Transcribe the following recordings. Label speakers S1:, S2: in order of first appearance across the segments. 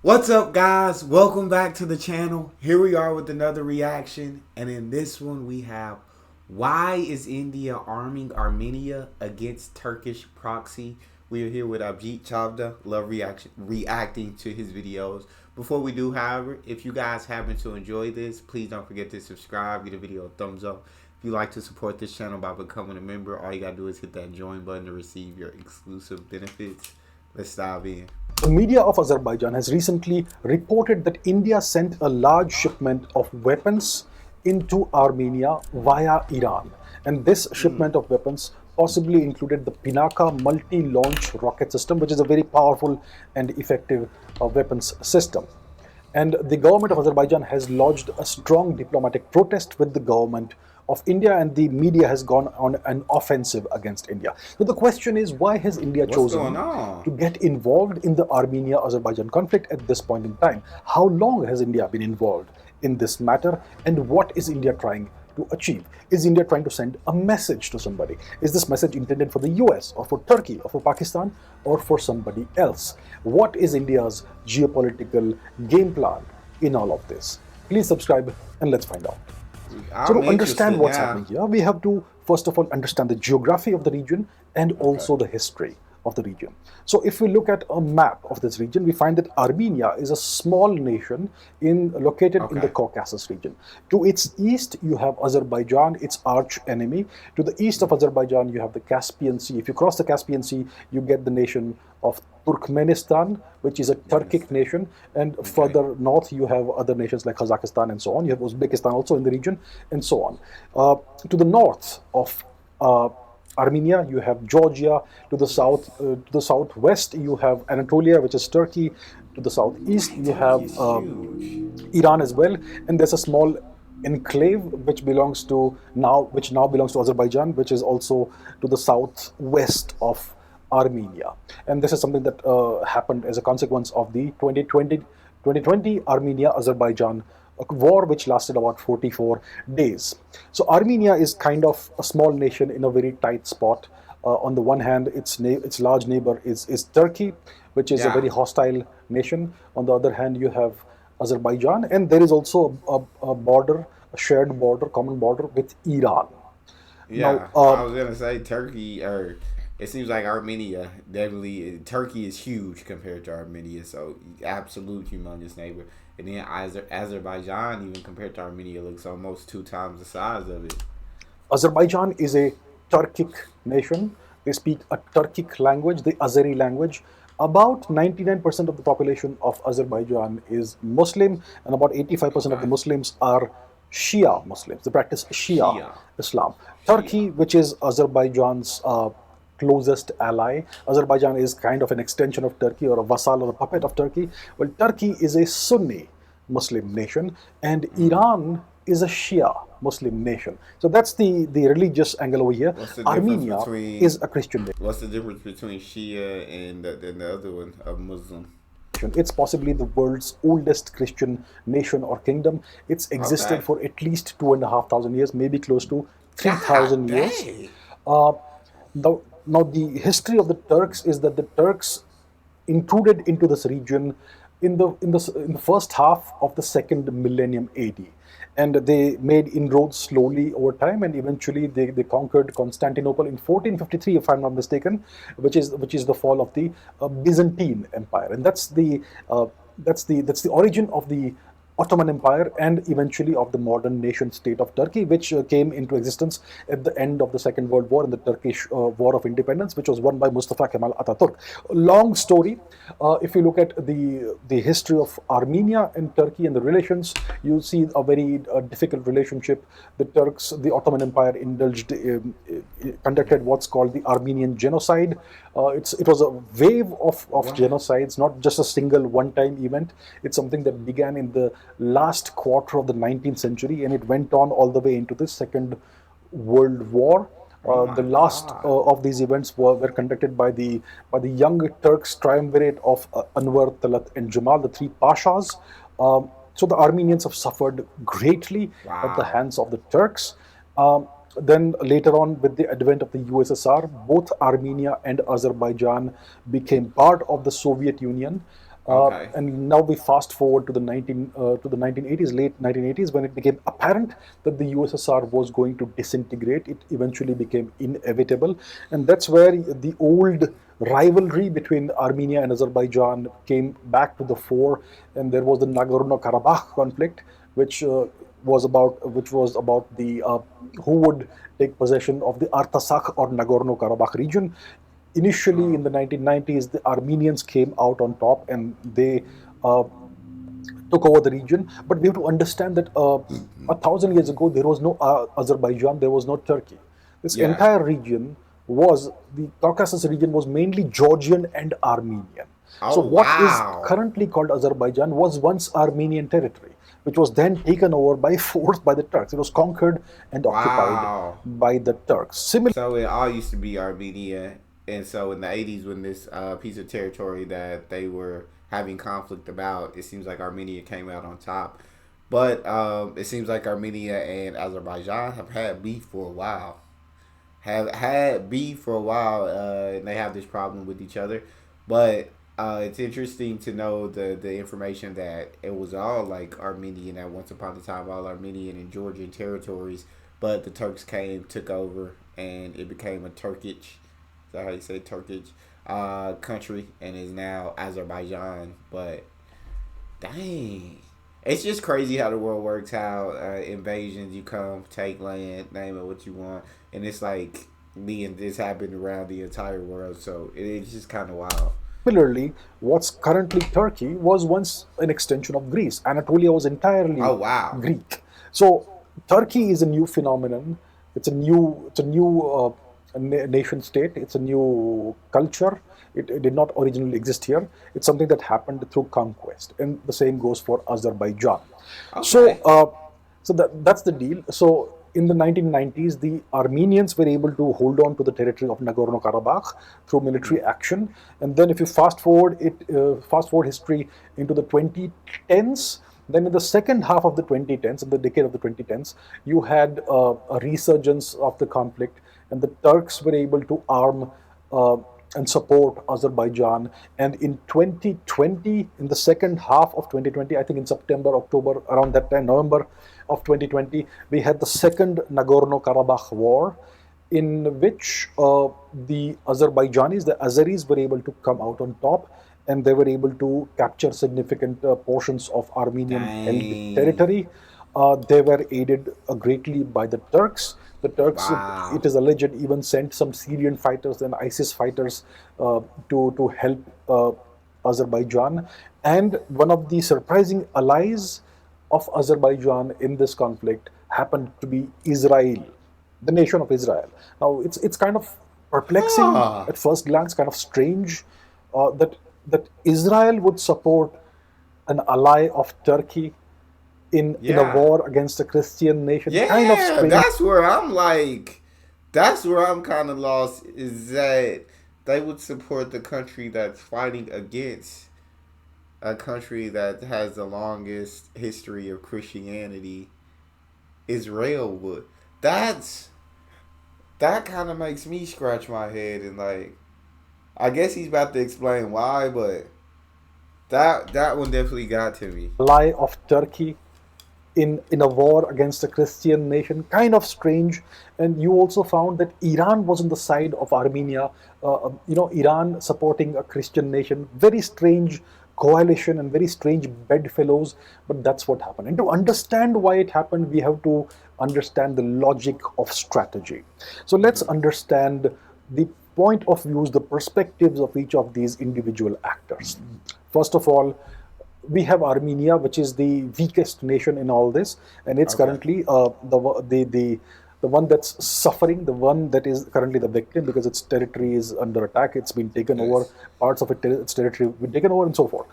S1: What's up, guys? Welcome back to the channel. Here we are with another reaction, and in this one we have why is India arming Armenia against Turkish proxy? We are here with Abjit Chavda. Love reacting to his videos. Before we do, however, if you guys happen to enjoy this, please don't forget to subscribe, give the video a thumbs up. If you like to support this channel by becoming a member, all you gotta do is hit that join button to receive your exclusive benefits. Let's dive in.
S2: The media of Azerbaijan has recently reported that India sent a large shipment of weapons into Armenia via Iran. And this shipment of weapons possibly included the Pinaka multi-launch rocket system, which is a very powerful and effective weapons system. And the government of Azerbaijan has lodged a strong diplomatic protest with the government of India, and the media has gone on an offensive against India. So the question is, why has India chosen to get involved in the Armenia-Azerbaijan conflict at this point in time? How long has India been involved in this matter, and what is India trying to achieve? Is India trying to send a message to somebody? Is this message intended for the US or for Turkey or for Pakistan or for somebody else? What is India's geopolitical game plan in all of this? Please subscribe and let's find out. So to understand what's happening here, we have to first of all understand the geography of the region and also the history of the region. So if we look at a map of this region, we find that Armenia is a small nation located in the Caucasus region. To its east, you have Azerbaijan, its arch enemy. To the east of Azerbaijan, you have the Caspian Sea. If you cross the Caspian Sea, you get the nation of Turkmenistan, which is a Turkic nation, and further north you have other nations like Kazakhstan and so on. You have Uzbekistan also in the region, and so on. To the north of Armenia, you have Georgia. To the southwest, you have Anatolia, which is Turkey. To the southeast, you have Iran as well, and there's a small enclave which now belongs to Azerbaijan, which is also to the southwest of Armenia. And this is something that happened as a consequence of the 2020 Armenia-Azerbaijan war, which lasted about 44 days. So Armenia is kind of a small nation in a very tight spot. On the one hand, its large neighbor is Turkey, which is a very hostile nation. On the other hand, you have Azerbaijan, and there is also a border, a shared border, common border with Iran.
S1: Yeah, now, I was gonna say Turkey, or it seems like Armenia definitely. Turkey is huge compared to Armenia, so absolute humongous neighbor. And then Azerbaijan, even compared to Armenia, looks almost 2 times the size of it.
S2: Azerbaijan is a Turkic nation. They speak a Turkic language, the Azeri language. About 99% of the population of Azerbaijan is Muslim, and about 85% of the Muslims are Shia Muslims. They practice Shia Islam. Turkey, which is Azerbaijan's closest ally. Azerbaijan is kind of an extension of Turkey, or a vassal or a puppet of Turkey. Well, Turkey is a Sunni Muslim nation, and Iran is a Shia Muslim nation. So that's the religious angle over here. Armenia is a Christian nation.
S1: What's the difference between Shia and the other one, a Muslim?
S2: It's possibly the world's oldest Christian nation or kingdom. It's existed for at least 2,500 years, maybe close to 3,000 years. Now, the history of the Turks is that the Turks intruded into this region in the first half of the second millennium AD, and they made inroads slowly over time, and eventually they conquered Constantinople in 1453, if I'm not mistaken, which is the fall of the Byzantine Empire, and that's the origin of the Ottoman Empire and eventually of the modern nation state of Turkey, which came into existence at the end of the Second World War and the Turkish War of Independence, which was won by Mustafa Kemal Atatürk. Long story. If you look at the history of Armenia and Turkey and the relations, you see a very difficult relationship. The Turks, the Ottoman Empire, conducted what's called the Armenian genocide. It was a wave of genocides, not just a single one-time event. It's something that began in the last quarter of the 19th century, and it went on all the way into the Second World War. The last of these events were conducted by the young Turks triumvirate of Anwar, Talat, and Jamal, the three pashas. So the Armenians have suffered greatly at the hands of the Turks. Then later on, with the advent of the USSR, both Armenia and Azerbaijan became part of the Soviet Union.
S1: Okay.
S2: And now we fast forward to the 1980s, late 1980s, when it became apparent that the USSR was going to disintegrate. It eventually became inevitable, and that's where the old rivalry between Armenia and Azerbaijan came back to the fore, and there was the Nagorno-Karabakh conflict, which was about the who would take possession of the Artsakh or Nagorno-Karabakh region. Initially, in the 1990s, the Armenians came out on top, and they uh, took over the region. But we have to understand that 1,000 years ago, there was no Azerbaijan, there was no Turkey. This
S1: Yeah.
S2: entire region was the Caucasus region was mainly Georgian and Armenian. So
S1: Oh
S2: what is
S1: wow.
S2: currently called Azerbaijan was once Armenian territory, which was then taken over by force by the Turks. It was conquered and occupied
S1: Wow.
S2: by the Turks. Similarly,
S1: So it all used to be Armenia, and so in the '80s, when this piece of territory that they were having conflict about, it seems like Armenia came out on top. But it seems like Armenia and Azerbaijan have had beef for a while. Have had beef for a while, and they have this problem with each other. But it's interesting to know the information that it was all like Armenian at once upon a time, all Armenian and Georgian territories. But the Turks came, took over, and it became a Turkish. Is that how you say Turkish? Country, and is now Azerbaijan. But dang, it's just crazy how the world works. How invasions, you come, take land, name it what you want, and it's like me and this happened around the entire world. So it's just kind of wild.
S2: what's currently Turkey was once an extension of Greece. Anatolia was entirely
S1: Oh wow.
S2: Greek. So Turkey is a new phenomenon. It's a new nation state. It's a new culture. It did not originally exist here. It's something that happened through conquest, and the same goes for Azerbaijan. So,
S1: Okay.
S2: that's the deal. So, in the 1990s, the Armenians were able to hold on to the territory of Nagorno-Karabakh through military action. And then, if you fast forward history into the 2010s, then in the second half of the 2010s, in the decade of the 2010s, you had a resurgence of the conflict, and the Turks were able to arm uh, and support Azerbaijan. And in 2020, in the second half of 2020, I think in September, October, around that time, November of 2020, we had the second Nagorno-Karabakh war, in which the Azerbaijanis, the Azeris, were able to come out on top, and they were able to capture significant portions of Armenian held
S1: Dang.
S2: territory. They were aided greatly by the Turks. The Turks, it
S1: Wow.
S2: is alleged, even sent some Syrian fighters and ISIS fighters to help Azerbaijan. And one of the surprising allies of Azerbaijan in this conflict happened to be Israel, the nation of Israel. Now, it's kind of perplexing
S1: Huh.
S2: at first glance, kind of strange that Israel would support an ally of Turkey in a
S1: Yeah.
S2: war against a Christian nation. Kind of
S1: Yeah.
S2: strange.
S1: That's where I'm like. That's where I'm kind of lost. Is that they would support the country that's fighting against a country that has the longest history of Christianity. Israel would. That's that kind of makes me scratch my head and like. I guess he's about to explain why, but that one definitely got to me.
S2: Ally of Turkey in a war against a Christian nation, kind of strange. And you also found that Iran was on the side of Armenia. Iran supporting a Christian nation, very strange coalition and very strange bedfellows. But that's what happened. And to understand why it happened, we have to understand the logic of strategy. So let's understand the point of views, the perspectives of each of these individual actors. First of all, we have Armenia, which is the weakest nation in all this, and it's
S1: Okay.
S2: currently the one that's suffering, the one that is currently the victim because its territory is under attack. It's been taken over,
S1: Yes.
S2: parts of its territory have been taken over, and so forth.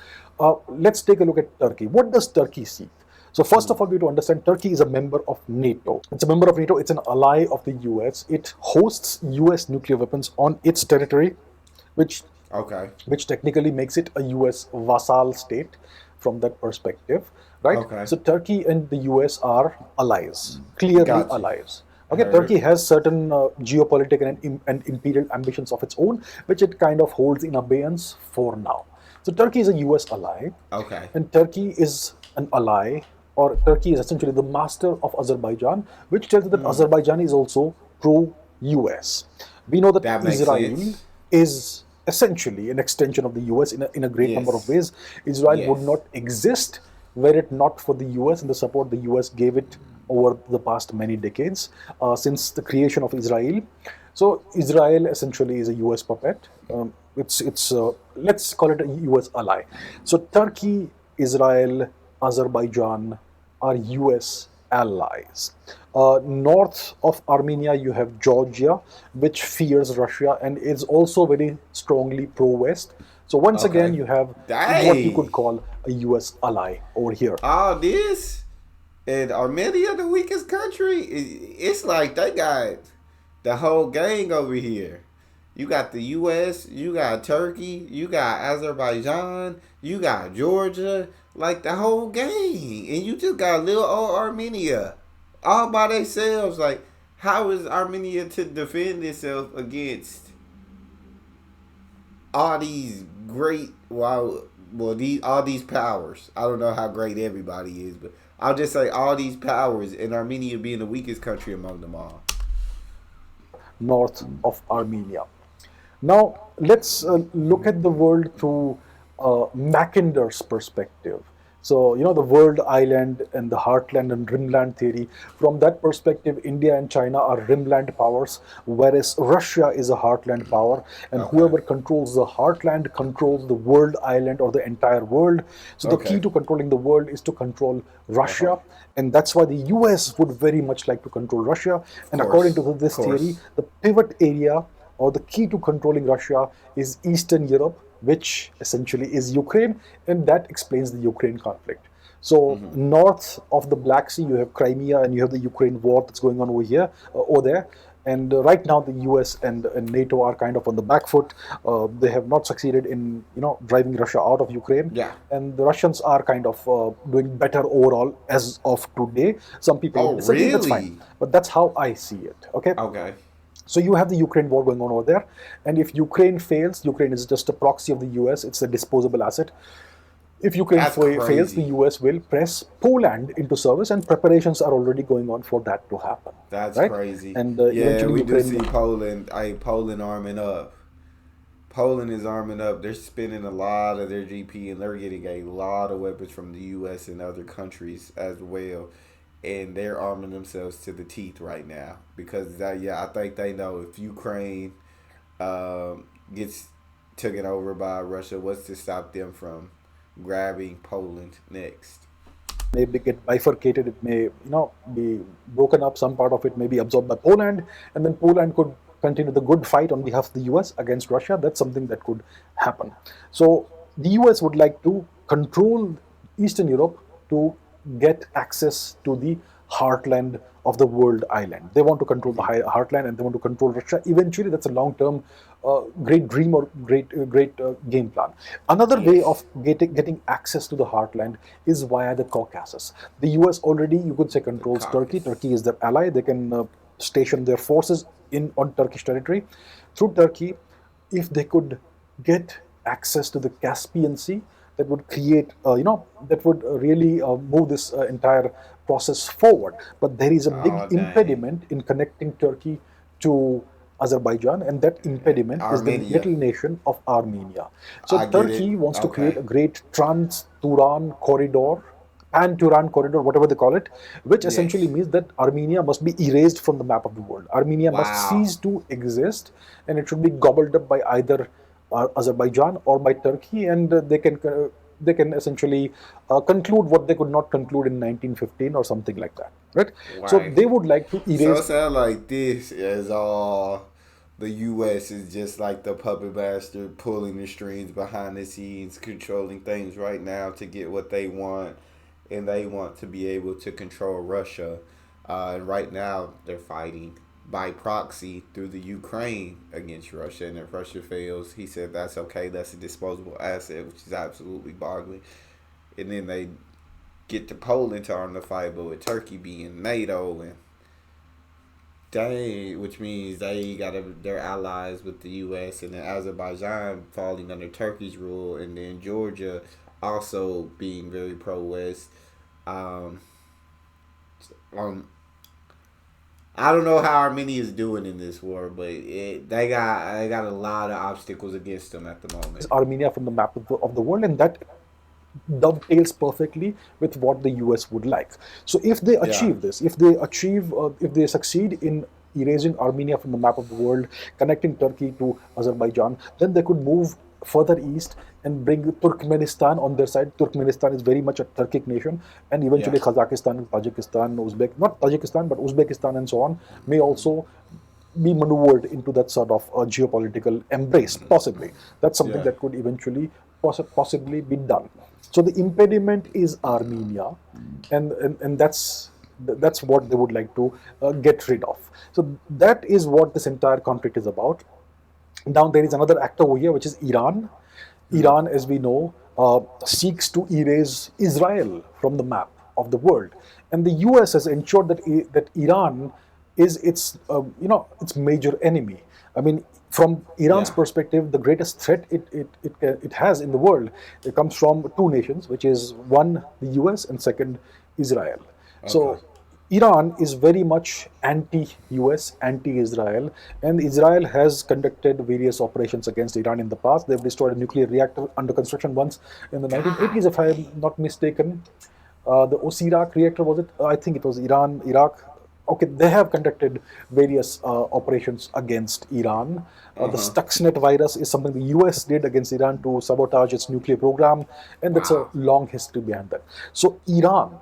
S2: Let's take a look at Turkey. What does Turkey seek? So first of all, we have to understand Turkey is a member of NATO. It's a member of NATO. It's an ally of the US. It hosts US nuclear weapons on its territory, which
S1: Okay.
S2: which technically makes it a US vassal state from that perspective, right?
S1: Okay.
S2: So Turkey and the US are allies, clearly
S1: Got you.
S2: allies. Okay,
S1: Heard.
S2: Turkey has certain geopolitical and imperial ambitions of its own, which it kind of holds in abeyance for now. So Turkey is a US ally,
S1: Okay.
S2: and Turkey is an ally, or Turkey is essentially the master of Azerbaijan, which tells you that Azerbaijan is also pro-US. We know that
S1: That makes
S2: Israel
S1: sense.
S2: is essentially an extension of the US in a great number of
S1: Yes.
S2: ways. Israel would
S1: Yes.
S2: not exist were it not for the US and the support the US gave it over the past many decades since the creation of Israel. So Israel essentially is a US puppet. It's let's call it a US ally. So Turkey, Israel, Azerbaijan are US allies. North of Armenia, you have Georgia, which fears Russia and is also very strongly pro-West. So once again,
S1: Okay.
S2: you have what you could
S1: Dang.
S2: call a US ally over here.
S1: All this and Armenia, the weakest country. It's like they got the whole gang over here. You got the U.S., you got Turkey, you got Azerbaijan, you got Georgia, like the whole gang, and you just got little old Armenia, all by themselves. Like, how is Armenia to defend itself against all these great, these all these powers? I don't know how great everybody is, but I'll just say all these powers, and Armenia being the weakest country among them all.
S2: North of Armenia. Now, let's look at the world through Mackinder's perspective. So, the world island and the heartland and rimland theory. From that perspective, India and China are rimland powers, whereas Russia is a heartland power. And
S1: Okay.
S2: whoever controls the heartland controls the world island or the entire world. So, the key
S1: Okay.
S2: to controlling the world is to control
S1: The whole,
S2: Russia. And that's why the US would very much like to control Russia.
S1: of
S2: And according
S1: course,
S2: to
S1: of
S2: this theory,
S1: course.
S2: the pivot area or the key to controlling Russia is Eastern Europe, which essentially is Ukraine, and that explains the Ukraine conflict. So north of the Black Sea, you have Crimea, and you have the Ukraine war that's going on over here, over there. And right now, the U.S. and NATO are kind of on the back foot. They have not succeeded in, driving Russia out of Ukraine,
S1: Yeah.
S2: and the Russians are kind of doing better overall as of today. Some people
S1: Oh,
S2: would disagree. That's fine,
S1: really?
S2: but that's how I see it. Okay.
S1: Okay.
S2: So you have the Ukraine war going on over there, and if Ukraine fails, Ukraine is just a proxy of the US. It's a disposable asset. If Ukraine
S1: That's
S2: fails, the
S1: crazy.
S2: US will press Poland into service, and preparations are already going on for that to happen,
S1: That's
S2: right?
S1: crazy.
S2: And
S1: Yeah,
S2: eventually,
S1: we do
S2: Ukraine
S1: see
S2: will.
S1: Poland. Poland arming up. Poland is arming up. They're spending a lot of their GP, and they're getting a lot of weapons from the U.S. and other countries as well. And they're arming themselves to the teeth right now because I think they know if Ukraine gets taken over by Russia, what's to stop them from grabbing Poland next?
S2: May get bifurcated. It may, be broken up. Some part of it may be absorbed by Poland, and then Poland could continue the good fight on behalf of the US against Russia. That's something that could happen. So the US would like to control Eastern Europe to get access to the heartland of the world island. They want to control the heartland, and they want to control Russia. Eventually, that's a long-term great dream or great game plan. Another way
S1: Yes.
S2: of getting access to the heartland is via the Caucasus. The US already, you could say,
S1: The
S2: controls Turkey.
S1: Caucasus.
S2: Turkey is their ally. They can station their forces in on Turkish territory. Through Turkey, if they could get access to the Caspian Sea, that would create, that would really move this entire process forward. But there is a big
S1: Oh, dang.
S2: impediment in connecting Turkey to Azerbaijan, and that impediment is the
S1: Armenia.
S2: little nation of Armenia. So
S1: I get it.
S2: Turkey wants to create
S1: Okay.
S2: a great Trans-Turan corridor, Pan-Turan corridor, whatever they call it, which essentially
S1: Yes.
S2: means that Armenia must be erased from the map of the world. Armenia must
S1: Wow.
S2: cease to exist, and it should be gobbled up by either Azerbaijan or by Turkey, and they can essentially conclude what they could not conclude in 1915 or something like that, right? So
S1: Right.
S2: they would like to
S1: So it
S2: erase.
S1: sounds like this is all the U.S. is just like the puppet master pulling the strings behind the scenes, controlling things right now to get what they want, and they want to be able to control Russia. And right now they're fighting by proxy through the Ukraine against Russia, and if Russia fails, he said that's okay. That's a disposable asset, which is absolutely boggling. And then they get to Poland to arm the fight, but with Turkey being NATO and Which means they they're allies with the U.S. and then Azerbaijan falling under Turkish rule, and then Georgia also being very pro-West. Um, um, I don't know how Armenia is doing in this war, but they got a lot of obstacles against them at the moment.
S2: Armenia from the map of the world, and that dovetails perfectly with what the US would like. So if they
S1: Yeah.
S2: achieve this, if they succeed in erasing Armenia from the map of the world, connecting Turkey to Azerbaijan, then they could move further east and bring Turkmenistan on their side. Turkmenistan is very much a Turkic nation, and
S1: Yeah.
S2: eventually Kazakhstan, Tajikistan, not Tajikistan, but Uzbekistan and so on, may also be maneuvered into that sort of geopolitical embrace, possibly. That's something
S1: Yeah.
S2: that could eventually possibly be done. So the impediment is Armenia, and that's what they would like to get rid of. So that is what this entire conflict is about. Now there is another actor over here, which is Iran. Iran, as we know, seeks to erase Israel from the map of the world, and the U.S. has ensured that Iran is its major enemy. I mean, from Iran's
S1: Yeah.
S2: perspective, the greatest threat it has in the world, it comes from two nations, which is one the U.S. and second Israel.
S1: Okay.
S2: So Iran is very much anti-US, anti-Israel, and Israel has conducted various operations against Iran in the past. They've destroyed a nuclear reactor under construction once in the
S1: God.
S2: 1980s, if I'm not mistaken. The Osirak reactor, was it? I think it was Iran, Iraq. Okay, they have conducted various operations against Iran.
S1: Uh
S2: The
S1: huh.
S2: Stuxnet virus is something the US did against Iran to sabotage its nuclear program, and that's a
S1: Wow.
S2: long history behind that. So Iran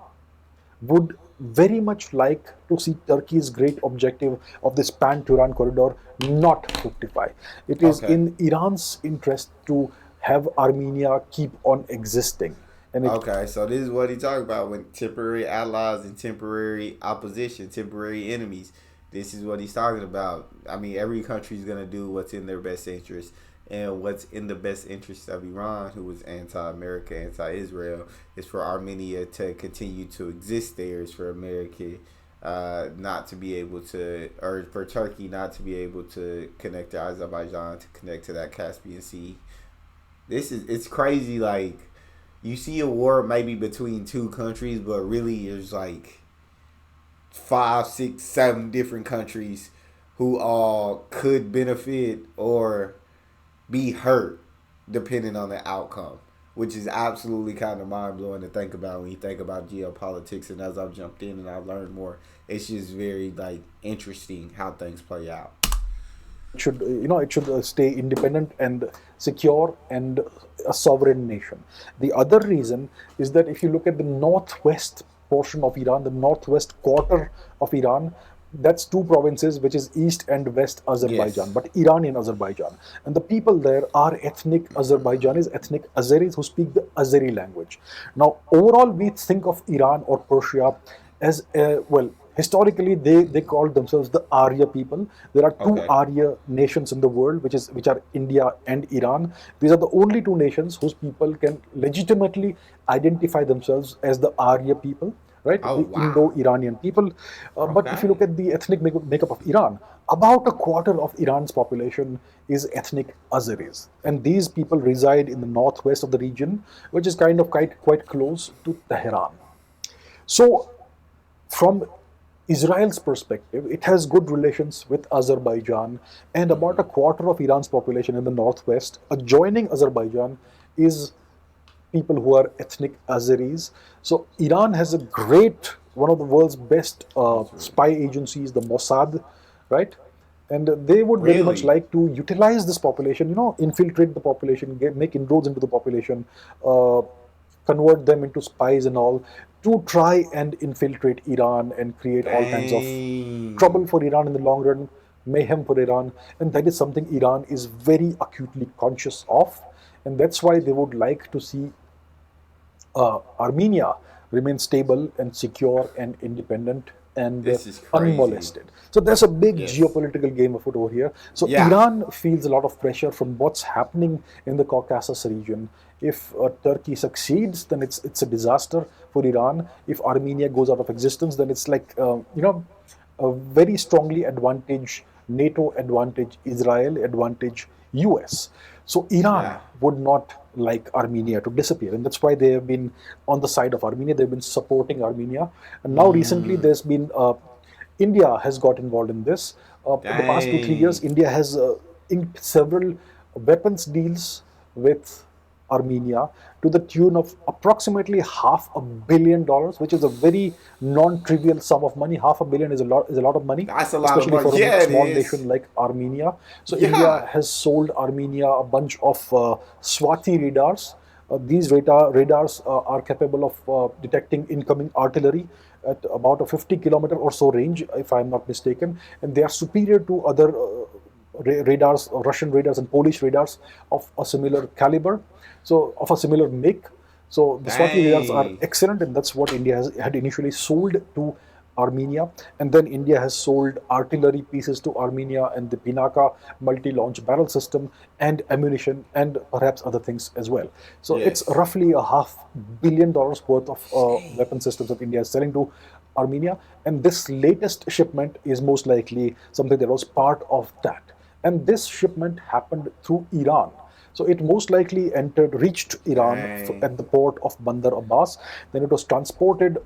S2: would very much like to see Turkey's great objective of this Pan-Turan corridor not fructify. It is
S1: Okay.
S2: in Iran's interest to have Armenia keep on existing. And it
S1: Okay, so this is what he talked about when temporary allies and temporary opposition, temporary enemies. This is what he's talking about. I mean, every country is gonna do what's in their best interest, and what's in the best interest of Iran, who is anti-America, anti-Israel, is for Armenia to continue to exist there. Is for America not to be able to, or for Turkey not to be able to connect to Azerbaijan, to connect to that Caspian Sea. It's crazy. Like you see a war maybe between two countries, but really there's like five, six, seven different countries who all could benefit or be hurt depending on the outcome, which is absolutely kind of mind blowing to think about when you think about geopolitics. And as I've jumped in and I've learned more, it's just very like interesting how things play out.
S2: should stay independent and secure and a sovereign nation. The other reason is that if you look at the northwest portion of Iran, the northwest quarter of Iran, that's two provinces, which is East and West Azerbaijan,
S1: Yes.
S2: but Iranian Azerbaijan. And the people there are ethnic Azerbaijanis, ethnic Azeris who speak the Azeri language. Now, overall, we think of Iran or Persia as, well, historically they called themselves the Arya people. There are two
S1: Okay.
S2: Arya nations in the world, which are India and Iran. These are the only two nations whose people can legitimately identify themselves as the Arya people, right?
S1: Oh
S2: The
S1: wow.
S2: Indo-Iranian people. But if you
S1: Okay.
S2: look at the ethnic makeup of Iran, about a quarter of Iran's population is ethnic Azeris, and these people reside in the northwest of the region, which is kind of quite close to Tehran. So from Israel's perspective, it has good relations with Azerbaijan, and about a quarter of Iran's population in the northwest, adjoining Azerbaijan, is people who are ethnic Azeris. So Iran has one of the world's best spy agencies, the Mossad, right? And they would very much
S1: Really?
S2: like to utilize this population, infiltrate the population, make inroads into the population, uh, convert them into spies and all, to try and infiltrate Iran and create all kinds of
S1: Dang.
S2: trouble for Iran in the long run, mayhem for Iran. And that is something Iran is very acutely conscious of. And that's why they would like to see Armenia remain stable and secure and independent and
S1: This is crazy.
S2: unmolested. So there's a big
S1: Yes.
S2: geopolitical game afoot over here. So
S1: Yeah.
S2: Iran feels a lot of pressure from what's happening in the Caucasus region. If Turkey succeeds, then it's a disaster for Iran. If Armenia goes out of existence, then it's like very strongly advantage NATO, advantage Israel, advantage US. So Iran
S1: Yeah.
S2: would not like Armenia to disappear, and that's why they have been on the side of Armenia. They've been supporting Armenia, and now recently
S1: Mm.
S2: there's been India has got involved in this. The past 2 3 years,
S1: Dang.
S2: India has inked several weapons deals with Armenia to the tune of approximately $500 million, which is a very non-trivial sum of money. $500 million is a lot of money,
S1: That's a lot of
S2: especially
S1: money.
S2: for a
S1: Yeah, it
S2: small
S1: is.
S2: nation like Armenia. So
S1: Yeah.
S2: India has sold Armenia a bunch of Swati radars. These radars are capable of detecting incoming artillery at about a 50-kilometer or so range, if I'm not mistaken, and they are superior to other radars, Russian radars and Polish radars of a similar caliber, so of a similar make. So the Swati radars are
S1: Dang.
S2: excellent, and that's what had initially sold to Armenia, and then India has sold artillery pieces to Armenia and the Pinaka multi-launch barrel system and ammunition and perhaps other things as well. So it's
S1: Yes.
S2: roughly a $500 million worth of
S1: Dang.
S2: weapon systems that India is selling to Armenia, and this latest shipment is most likely something that was part of that. And this shipment happened through Iran. So it most likely reached Iran
S1: Dang.
S2: at the port of Bandar Abbas. Then it was transported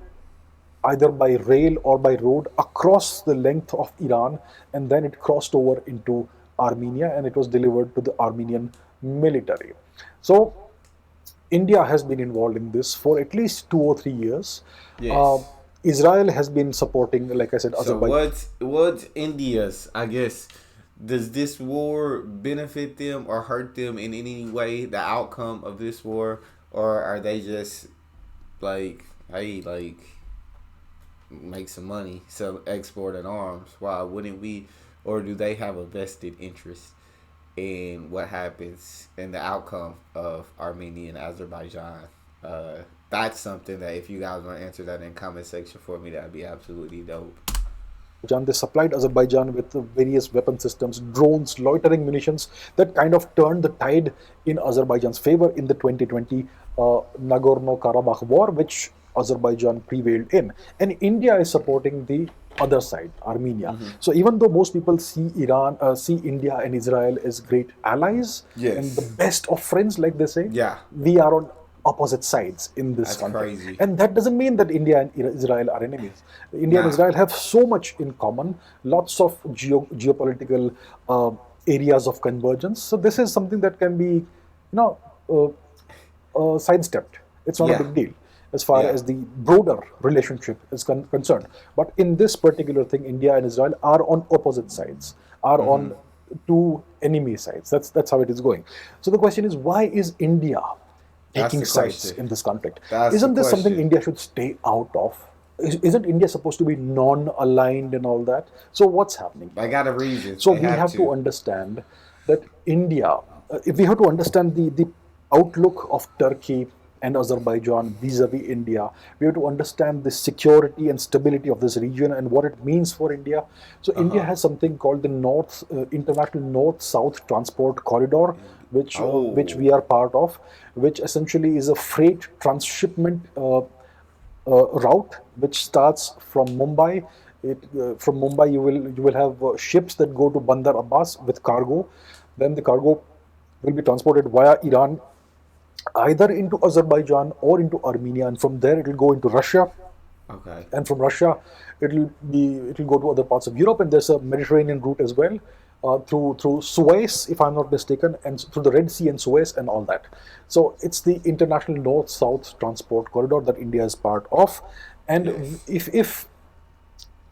S2: either by rail or by road across the length of Iran, and then it crossed over into Armenia and it was delivered to the Armenian military. So India has been involved in this for at least 2 or 3 years. Uh,
S1: Yes.
S2: Israel has been supporting, like I said,
S1: So
S2: Azerbaijan.
S1: what's India's? I guess, does this war benefit them or hurt them in any way? The outcome of this war, or are they just like, hey, like, make some money, sell, export and arms? Why wouldn't we? Or do they have a vested interest in what happens in the outcome of Armenia and Azerbaijan? That's something that if you guys want to answer that in comment section for me, that'd be absolutely dope.
S2: They supplied Azerbaijan with various weapon systems, drones, loitering munitions that kind of turned the tide in Azerbaijan's favor in the 2020 Nagorno-Karabakh war, which Azerbaijan prevailed in. And India is supporting the other side, Armenia.
S1: Mm-hmm.
S2: So even though most people see India and Israel as great allies and the
S1: Yes.
S2: best of friends, like they say,
S1: Yeah.
S2: we are on opposite sides in this
S1: That's
S2: conflict.
S1: crazy.
S2: And that doesn't mean that India and Israel are enemies. India and
S1: Nah.
S2: Israel have so much in common, lots of geopolitical areas of convergence. So this is something that can be, uh, sidestepped. It's not a
S1: Yeah.
S2: big deal as far
S1: Yeah.
S2: as the broader relationship is concerned. But in this particular thing, India and Israel are on opposite sides, are
S1: Mm-hmm.
S2: on two enemy sides. That's how it is going. So the question is, why is India
S1: That's
S2: taking
S1: the
S2: sides
S1: question.
S2: in this conflict?
S1: That's the
S2: Isn't this something
S1: question.
S2: India should stay out of? Isn't India supposed to be non-aligned and all that? So what's happening
S1: I
S2: here?
S1: got a reason.
S2: So
S1: They
S2: we
S1: have
S2: have to
S1: to.
S2: understand that India, if we have to understand the outlook of Turkey and Azerbaijan vis-a-vis India, we have to understand the security and stability of this region and what it means for India. So
S1: Uh
S2: India
S1: huh.
S2: has something called the International North-South Transport Corridor, which
S1: Oh.
S2: we are part of, which essentially is a freight transshipment route which starts from Mumbai. From Mumbai, you will have ships that go to Bandar Abbas with cargo. Then the cargo will be transported via Iran, either into Azerbaijan or into Armenia, and from there it will go into Russia,
S1: Okay.
S2: and from Russia it will go to other parts of Europe, and there's a Mediterranean route as well, through Suez, if I'm not mistaken, and through the Red Sea and Suez and all that. So it's the international north-south transport corridor that India is part of, and
S1: Yes.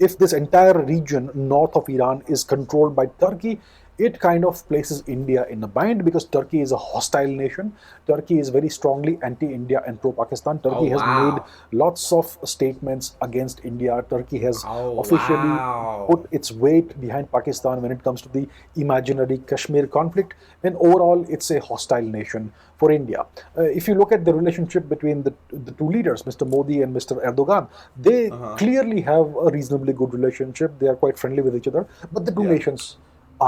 S2: if this entire region north of Iran is controlled by Turkey, it kind of places India in a bind because Turkey is a hostile nation. Turkey is very strongly anti-India and pro-Pakistan.
S1: Oh
S2: Turkey has made
S1: wow.
S2: lots of statements against India. Turkey has
S1: Oh
S2: officially
S1: wow.
S2: put its weight behind Pakistan when it comes to the imaginary Kashmir conflict, and overall, it's a hostile nation for India. If you look at the relationship between the two leaders, Mr. Modi and Mr. Erdogan, they
S1: Uh huh.
S2: clearly have a reasonably good relationship. They are quite friendly with each other, but the two
S1: Yeah.
S2: nations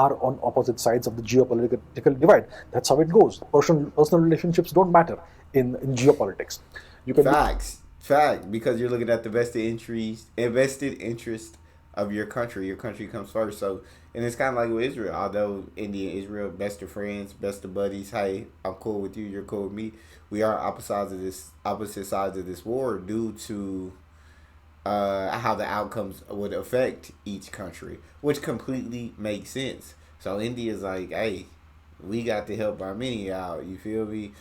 S2: are on opposite sides of the geopolitical divide. That's how it goes. Personal relationships don't matter in geopolitics. You can be
S1: Facts. Fact. Because you're looking at the vested interest of your country. Your country comes first. So, and it's kind of like with Israel. Although India and Israel, best of friends, best of buddies. Hey, I'm cool with you. You're cool with me. We are opposite sides of this war due to how the outcomes would affect each country, which completely makes sense. So India's like, hey, we got to help Armenia out. You feel me?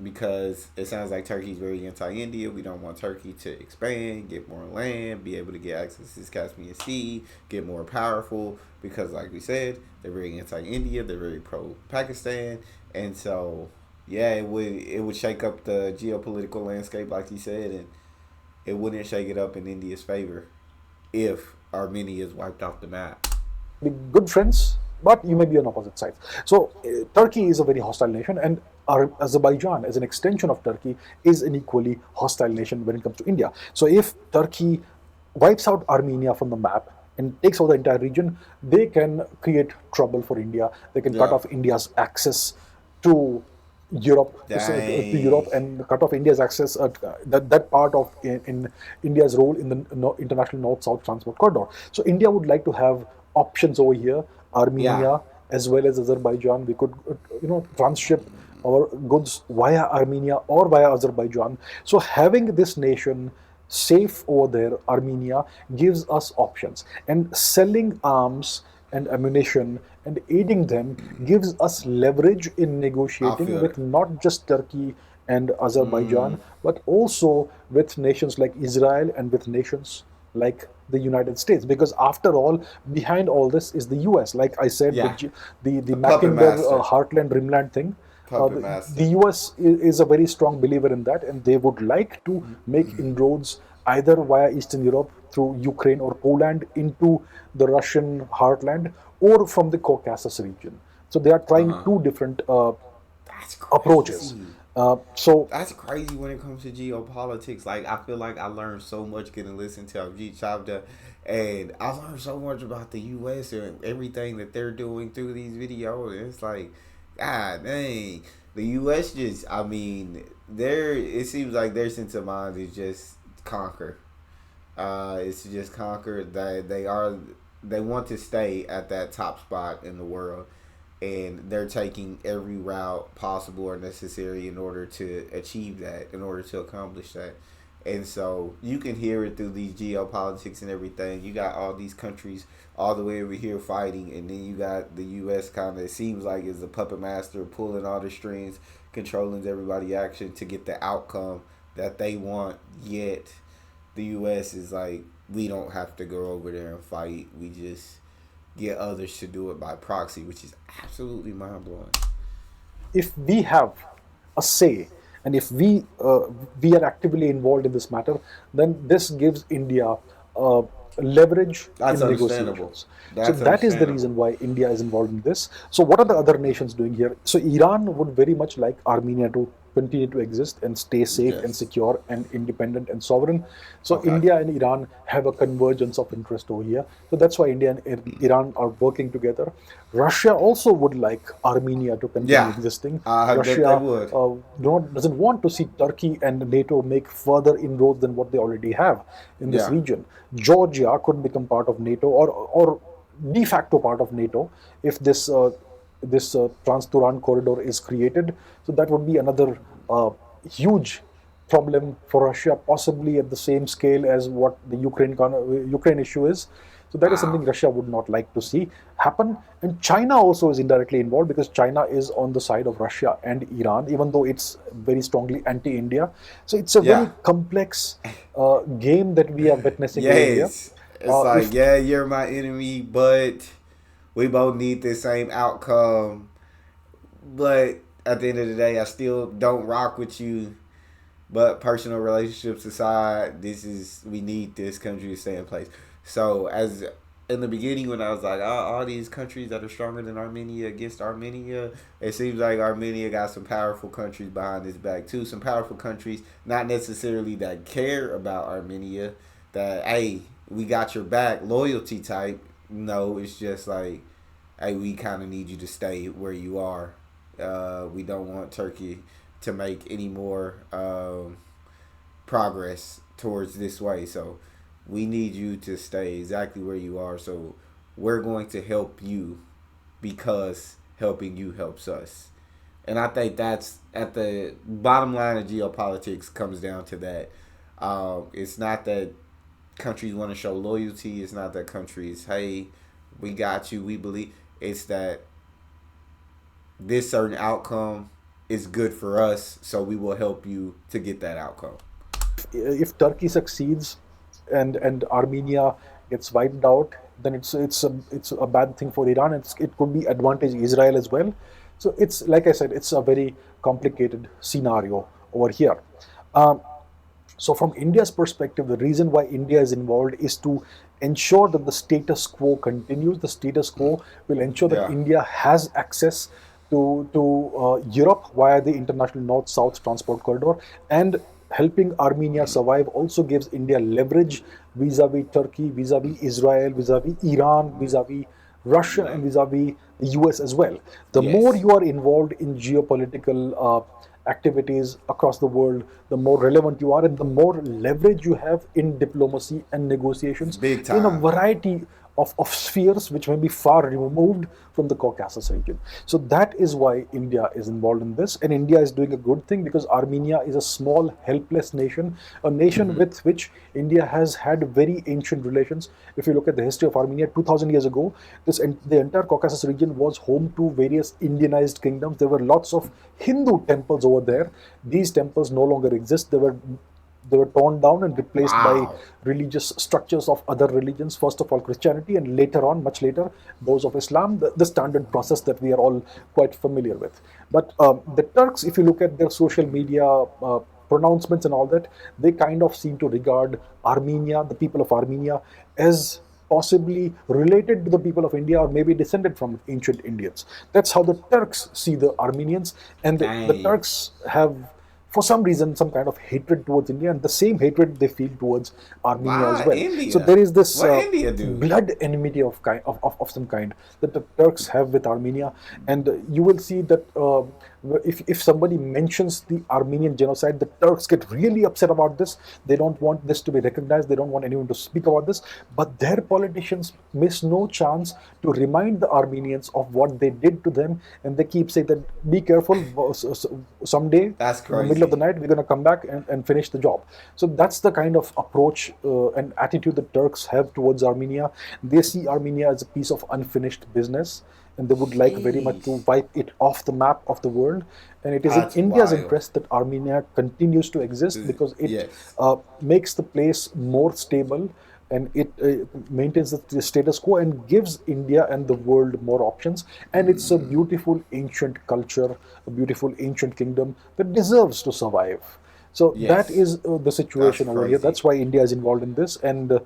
S1: Because it sounds like Turkey's very anti-India. We don't want Turkey to expand, get more land, be able to get access to this Caspian Sea, get more powerful. Because, like we said, they're very anti-India. They're very pro-Pakistan, and so yeah, it would shake up the geopolitical landscape, like you said, and it wouldn't shake it up in India's favor if Armenia is wiped off the map.
S2: Be good friends, but you may be on opposite sides. So Turkey is a very hostile nation, and Azerbaijan, as an extension of Turkey, is an equally hostile nation when it comes to India. So if Turkey wipes out Armenia from the map and takes over the entire region, they can create trouble for India. They can cut
S1: Yeah.
S2: off India's access to to Europe,
S1: Dang.
S2: and cut off India's access that part of in India's role in the international North-South transport corridor. So India would like to have options over here,
S1: Yeah.
S2: Armenia as well as Azerbaijan. We could transship our goods via Armenia or via Azerbaijan. So having this nation safe over there, Armenia, gives us options, and selling arms and ammunition and aiding them gives us leverage in
S1: I
S2: negotiating
S1: feel
S2: with
S1: it.
S2: not just Turkey and
S1: Mm.
S2: Azerbaijan, but also with nations like Israel and with nations like the United States. Because after all, behind all this is the US. Like I said,
S1: Yeah.
S2: the
S1: A puppet
S2: Mackinder
S1: master.
S2: Heartland Rimland thing.
S1: Puppet
S2: The
S1: master.
S2: US is a very strong believer in that, and they would like to make inroads either via Eastern Europe through Ukraine or Poland into the Russian heartland, or from the Caucasus region. So they are
S1: Uh
S2: trying
S1: huh.
S2: two different
S1: That's
S2: approaches.
S1: crazy.
S2: So
S1: That's crazy when it comes to geopolitics. Like I feel like I learned so much getting listened to Avjit Chavda, and I learned so much about the U.S. and everything that they're doing through these videos. And it's like, God dang, the U.S. just, I mean, their it seems like their sense of mind is just conquer. It's just conquer that they want to stay at that top spot in the world, and they're taking every route possible or necessary in order to achieve that, in order to accomplish that. And so you can hear it through these geopolitics and everything. You got all these countries all the way over here fighting, and then you got the U.S. kind of seems like is the puppet master pulling all the strings, controlling everybody's action to get the outcome that they want. Yet the U.S. is like, we don't have to go over there and fight. We just get others to do it by proxy, which is absolutely mind blowing.
S2: if we have a say, and if we are actively involved in this matter, then this gives India uh, leverage
S1: That's
S2: in
S1: understandable.
S2: negotiations. So
S1: That's
S2: that is the
S1: understandable.
S2: reason why India is involved in this. So what are the other nations doing here? So Iran would very much like Armenia to continue to exist and stay safe and
S1: Yes.
S2: secure and independent and sovereign. So
S1: Okay.
S2: India and Iran have a convergence of interest over here. So that's why India and Iran are working together. Russia also would like Armenia to continue
S1: Yeah.
S2: existing.
S1: I bet they
S2: Russia
S1: would.
S2: doesn't want to see Turkey and NATO make further inroads than what they already have in this
S1: Yeah.
S2: region. Georgia could become part of NATO, or de facto part of NATO, if this Trans-Turan corridor is created. So that would be another huge problem for Russia, possibly at the same scale as what the Ukraine issue is. So that is
S1: Wow.
S2: something Russia would not like to see happen. And China also is indirectly involved, because China is on the side of Russia and Iran, even though it's very strongly anti-India. So it's a
S1: Yeah.
S2: very complex game that we are witnessing over here.
S1: Yes. It's like,
S2: If
S1: yeah, you're my enemy, but we both need the same outcome. But at the end of the day, I still don't rock with you. But personal relationships aside, we need this country to stay in place. So as in the beginning, when I was like, all these countries that are stronger than Armenia against Armenia, it seems like Armenia got some powerful countries behind its back too. Some powerful countries, not necessarily that care about Armenia, that hey, we got your back, loyalty type. No, it's just like, hey, we kind of need you to stay where you are. We don't want Turkey to make any more progress towards this way. So we need you to stay exactly where you are. So we're going to help you because helping you helps us. And I think that's at the bottom line of geopolitics comes down to that. It's not that countries want to show loyalty. It's not that countries, hey, we got you, we believe. It's that this certain outcome is good for us, so we will help you to get that outcome.
S2: If Turkey succeeds and Armenia gets wiped out, then it's a bad thing for Iran. It could be advantage Israel as well. So it's like I said, it's a very complicated scenario over here. Um, so from India's perspective, the reason why India is involved is to ensure that the status quo continues. The status quo will ensure that
S1: Yeah.
S2: India has access to Europe via the international north-south transport corridor, and helping Armenia survive also gives India leverage vis-a-vis Turkey, vis-a-vis Israel, vis-a-vis Iran, vis-a-vis Russia, and vis-a-vis the US as well. The more
S1: Yes.
S2: you are involved in geopolitical activities across the world, the more relevant you are, and the more leverage you have in diplomacy and negotiations
S1: Big
S2: in a
S1: time.
S2: variety of spheres which may be far removed from the Caucasus region. So that is why India is involved in this, and India is doing a good thing because Armenia is a small, helpless nation, a nation with which India has had very ancient relations. If you look at the history of Armenia, 2000 years ago, the entire Caucasus region was home to various Indianized kingdoms. There were lots of Hindu temples over there. These temples no longer exist. They were torn down and replaced by
S1: Wow.
S2: religious structures of other religions, first of all Christianity, and later on, much later, those of Islam, the standard process that we are all quite familiar with. But the Turks, if you look at their social media pronouncements and all that, they kind of seem to regard Armenia, the people of Armenia, as possibly related to the people of India or maybe descended from ancient Indians. That's how the Turks see the Armenians, and the
S1: Dang.
S2: Turks have, for some reason, some kind of hatred towards India, and the same hatred they feel towards Armenia as
S1: Why
S2: well. So
S1: India?
S2: there is this
S1: What India do?
S2: blood enmity of some kind that the Turks have with Armenia, and you will see that if somebody mentions the Armenian genocide, the Turks get really upset about this. They don't want this to be recognized. They don't want anyone to speak about this. But their politicians miss no chance to remind the Armenians of what they did to them, and they keep saying that be careful. Someday,
S1: That's
S2: in the middle of the
S1: crazy.
S2: night, we're going to come back and finish the job. So that's the kind of approach and attitude the Turks have towards Armenia. They see Armenia as a piece of unfinished business, and they would like very much to
S1: Jeez.
S2: wipe it off the map of the world. And it is in
S1: That's
S2: India's
S1: wild.
S2: interest that Armenia continues to exist because it
S1: Yes.
S2: makes the place more stable, and it maintains the status quo and gives India and the world more options. And it's a beautiful ancient culture, a beautiful ancient kingdom that deserves to survive. So that
S1: Yes.
S2: is the
S1: That's
S2: situation over here.
S1: crazy.
S2: That's why India is involved in this, and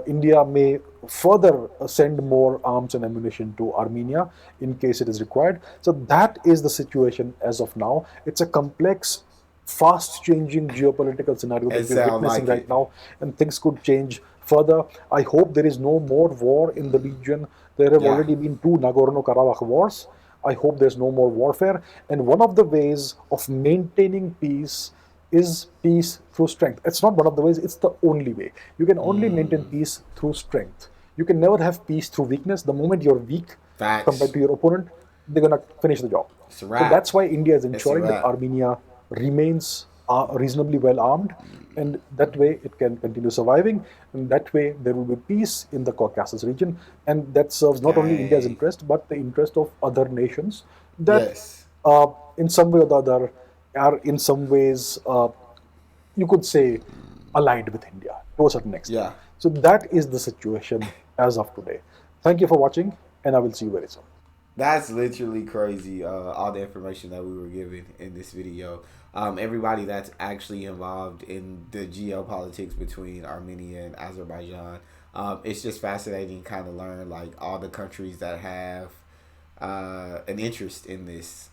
S2: India may further send more arms and ammunition to Armenia in case it is required. So that is the situation as of now. It's a complex, fast changing geopolitical scenario
S1: It
S2: that we're
S1: sound
S2: witnessing
S1: like
S2: right
S1: it.
S2: now, and things could change further. I hope there is no more war in the region. There have
S1: Yeah.
S2: already been two Nagorno-Karabakh wars. I hope there's no more warfare. And one of the ways of maintaining peace is peace through strength. It's not one of the ways, it's the only way. You can only maintain peace through strength. You can never have peace through weakness. The moment you're weak compared
S1: Facts.
S2: to your opponent, they're going to finish the job.
S1: It's a
S2: So
S1: wrap.
S2: that's why India is
S1: It's a
S2: ensuring that
S1: wrap.
S2: Armenia remains reasonably well armed, and that way it can continue surviving, and that way there will be peace in the Caucasus region, and that serves not only India's
S1: Dang.
S2: interest but the interest of other nations that,
S1: Yes.
S2: in some way or the other, are in some ways, you could say, aligned with India to a certain extent.
S1: Yeah.
S2: So that is the situation as of today. Thank you for watching, and I will see you very soon.
S1: That's literally crazy. All the information that we were given in this video. Everybody that's actually involved in the geopolitics between Armenia and Azerbaijan. It's just fascinating, kind of learn like all the countries that have an interest in this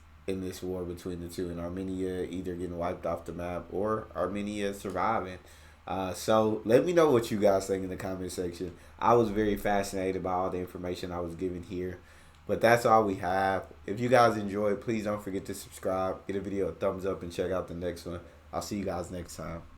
S1: war between the two, and Armenia either getting wiped off the map or Armenia surviving. So let me know what you guys think in the comment section. I was very fascinated by all the information I was given here. But that's all we have. If you guys enjoyed, please don't forget to subscribe, give the video a thumbs up, and check out the next one. I'll see you guys next time.